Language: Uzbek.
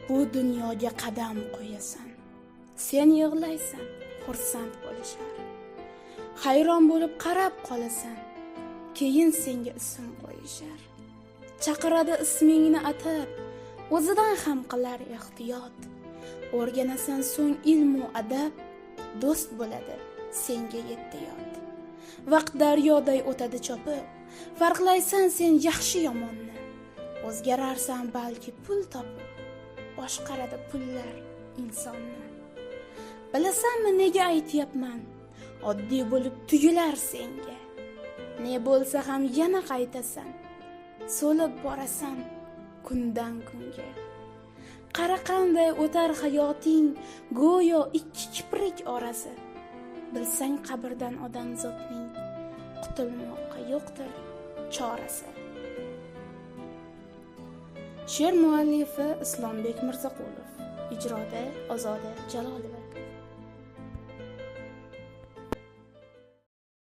bu dunyoga qadam qo'yasan. Sen yig'laysan, xursand bo'lishar. Hayron bo'lib qarab qolasan, keyin senga ism qo'yishar. Chaqiradi ismingni atab, o'zidan ham qilar ehtiyot. O'rganasan so'ng ilm va adab, do'st bo'ladi senga yetti yot. Vaqt daryoday o'tadi chopib, farqlaysan sen yaxshi yomonni. O'zgararsan balki pul topib, boshqaradi pullar insonni. Bilasanmi nega aytyapman? Oddiy bo'lib tuyular senga. Ne bo'lsa ham yana qaytasan, so'lib borasan kundan kunga. Qara qanday o'tar hayoting, go'yo ikki kiprik orasi. Bilsang qabrdan odamzodning qutulmoqqa yo'qdir chorasi. She'r muallifi Islombek Mirzaqulov, ijroda Ozoda Jalolova.